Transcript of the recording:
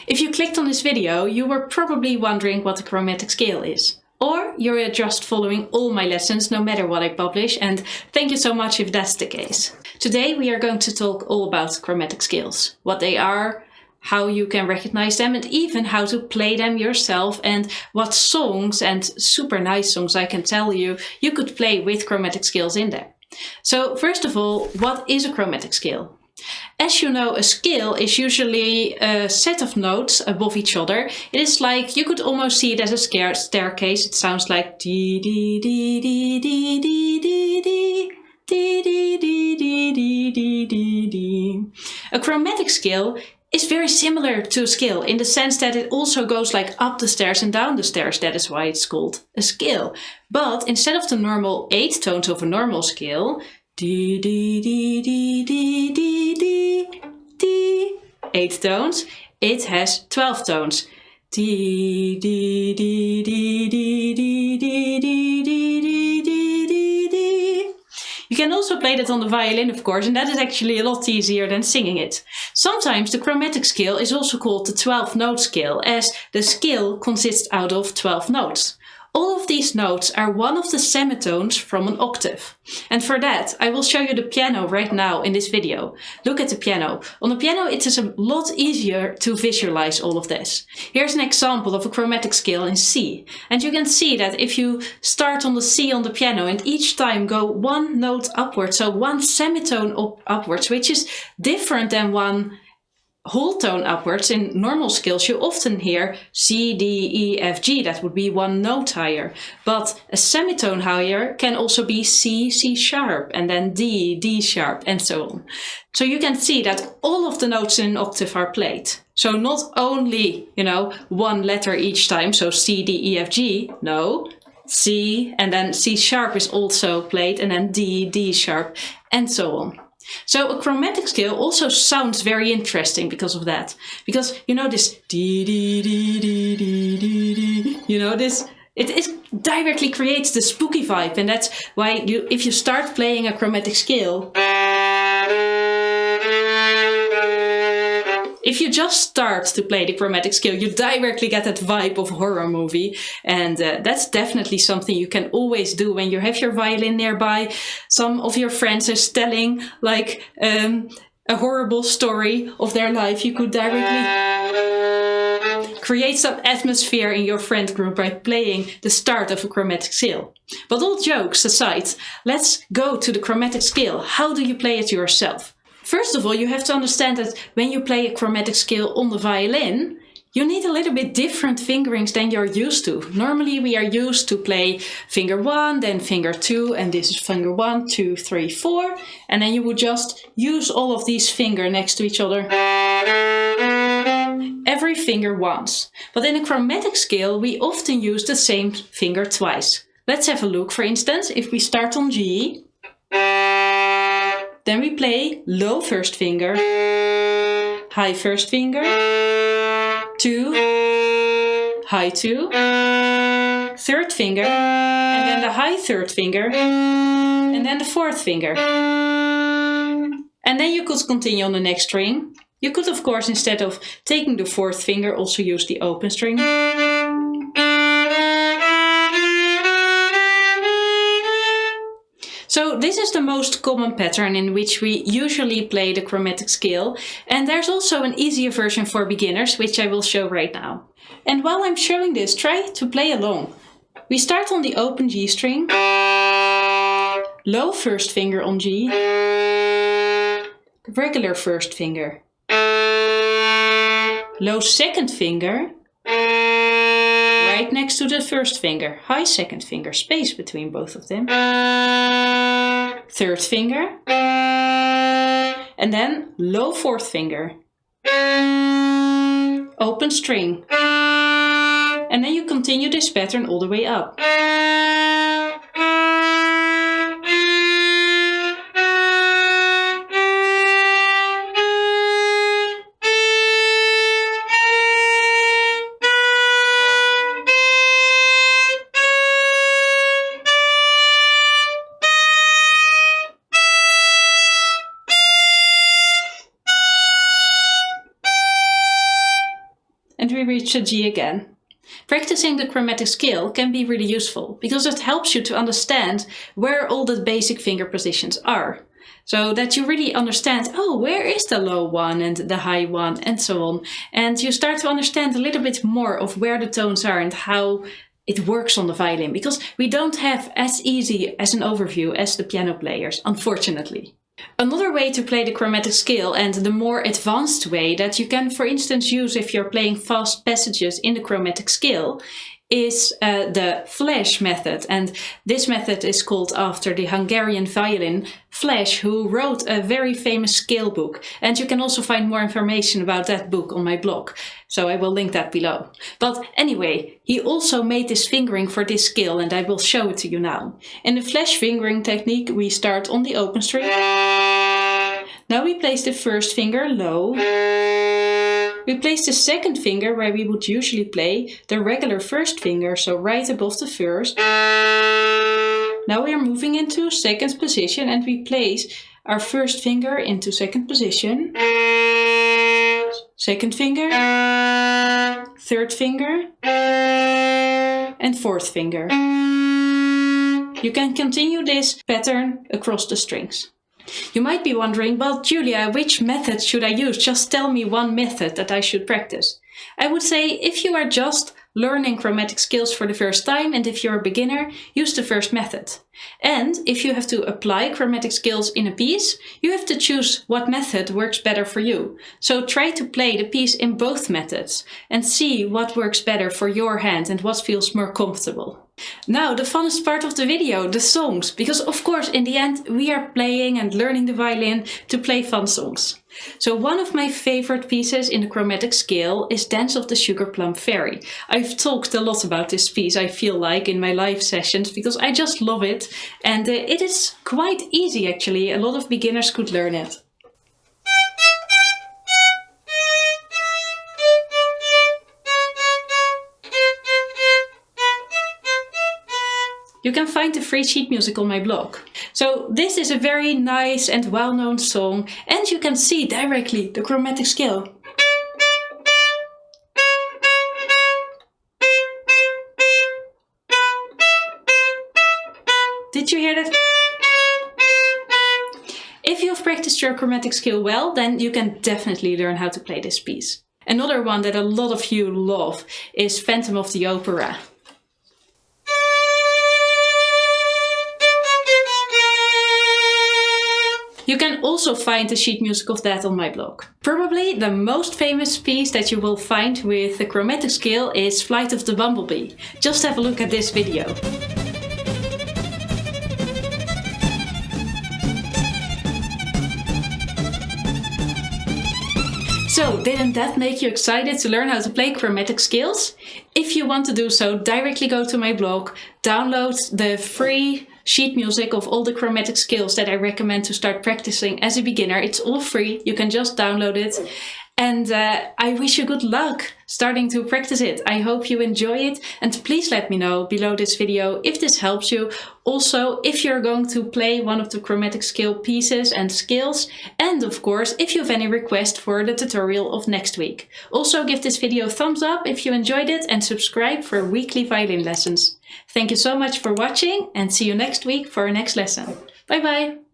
If you clicked on this video, you were probably wondering what a chromatic scale is. Or you're just following all my lessons no matter what I publish, and thank you so much if that's the case. Today we are going to talk all about chromatic scales, what they are, how you can recognize them, and even how to play them yourself, and what songs, and super nice songs I can tell you, you could play with chromatic scales in there. So first of all, what is a chromatic scale? As you know, a scale is usually a set of notes above each other. It is like, you could almost see it as a staircase. It sounds like dee dee dee dee dee dee dee dee dee dee dee dee dee dee dee. A chromatic scale is very similar to a scale in the sense that it also goes like up the stairs and down the stairs. That is why it's called a scale. But instead of the normal 8 tones of a normal scale, dee dee dee dee dee dee dee dee, 8 tones, it has 12 tones. Dee dee dee dee dee dee dee dee dee dee dee dee. You can also play that on the violin, of course, and that is actually a lot easier than singing it. Sometimes the chromatic scale is also called the 12-note scale, as the scale consists out of 12 notes. All of these notes are one of the semitones from an octave. And for that, I will show you the piano right now in this video. Look at the piano. On the piano, it is a lot easier to visualize all of this. Here's an example of a chromatic scale in C. And you can see that if you start on the C on the piano and each time go one note upwards, so one semitone upwards, which is different than one whole tone upwards. In normal scales you often hear C, D, E, F, G, that would be one note higher. But a semitone higher can also be C, C sharp, and then D, D sharp, and so on. So you can see that all of the notes in an octave are played. So not only, one letter each time, so C, D, E, F, G, no. C, and then C sharp is also played, and then D, D sharp, and so on. So a chromatic scale also sounds very interesting because of that. Because this dee dee dee dee dee dee dee, this, it directly creates the spooky vibe, and that's why if you start playing a chromatic scale, if you just start to play the chromatic scale, you directly get that vibe of a horror movie. And that's definitely something you can always do when you have your violin nearby. Some of your friends are telling like a horrible story of their life. You could directly create some atmosphere in your friend group by playing the start of a chromatic scale. But all jokes aside, let's go to the chromatic scale. How do you play it yourself? First of all, you have to understand that when you play a chromatic scale on the violin, you need a little bit different fingerings than you're used to. Normally we are used to play finger 1, then finger 2, and this is finger 1, 2, 3, 4. And then you would just use all of these fingers next to each other. Every finger once. But in a chromatic scale, we often use the same finger twice. Let's have a look. For instance, if we start on G, then we play low first finger, high first finger, 2, high 2, third finger, and then the high third finger, and then the fourth finger. And then you could continue on the next string. You could, of course, instead of taking the fourth finger, also use the open string. So this is the most common pattern in which we usually play the chromatic scale. And there's also an easier version for beginners, which I will show right now. And while I'm showing this, try to play along. We start on the open G string, low first finger on G, regular first finger, low second finger, right next to the first finger, high second finger, space between both of them, third finger, and then low fourth finger, open string, and then you continue this pattern all the way up. and we reach a G again. Practicing the chromatic scale can be really useful because it helps you to understand where all the basic finger positions are. So that you really understand, oh, where is the low one and the high one and so on. And you start to understand a little bit more of where the tones are and how it works on the violin, because we don't have as easy as an overview as the piano players, unfortunately. Another way to play the chromatic scale, and the more advanced way that you can, for instance, use if you're playing fast passages in the chromatic scale, is the flash method. And this method is called after the Hungarian violin Flash, who wrote a very famous scale book. And you can also find more information about that book on my blog, so I will link that below. But anyway, he also made this fingering for this scale, and I will show it to you now. In the flash fingering technique, we start on the open string. Now we place the first finger low. We place the second finger where we would usually play the regular first finger, so right above the first. Now we are moving into second position and we place our first finger into second position. Second finger, third finger, and fourth finger. You can continue this pattern across the strings. You might be wondering, well, Julia, which method should I use? Just tell me one method that I should practice. I would say if you are just learning chromatic scales for the first time and if you're a beginner, use the first method. And if you have to apply chromatic scales in a piece, you have to choose what method works better for you. So try to play the piece in both methods and see what works better for your hand and what feels more comfortable. Now, the funnest part of the video, the songs, because of course in the end we are playing and learning the violin to play fun songs. So one of my favorite pieces in the chromatic scale is Dance of the Sugar Plum Fairy. I've talked a lot about this piece, I feel like, in my live sessions because I just love it, and it is quite easy actually. A lot of beginners could learn it. You can find the free sheet music on my blog. So this is a very nice and well-known song, and you can see directly the chromatic scale. Did you hear that? If you've practiced your chromatic scale well, then you can definitely learn how to play this piece. Another one that a lot of you love is Phantom of the Opera. You can also find the sheet music of that on my blog. Probably the most famous piece that you will find with the chromatic scale is Flight of the Bumblebee. Just have a look at this video. So, didn't that make you excited to learn how to play chromatic scales? If you want to do so, directly go to my blog, download the free sheet music of all the chromatic scales that I recommend to start practicing as a beginner. It's all free, you can just download it. And I wish you good luck starting to practice it. I hope you enjoy it, and please let me know below this video if this helps you. Also, if you're going to play one of the chromatic scale pieces and scales, and of course, if you have any request for the tutorial of next week. Also, give this video a thumbs up if you enjoyed it and subscribe for weekly violin lessons. Thank you so much for watching, and see you next week for our next lesson. Bye bye!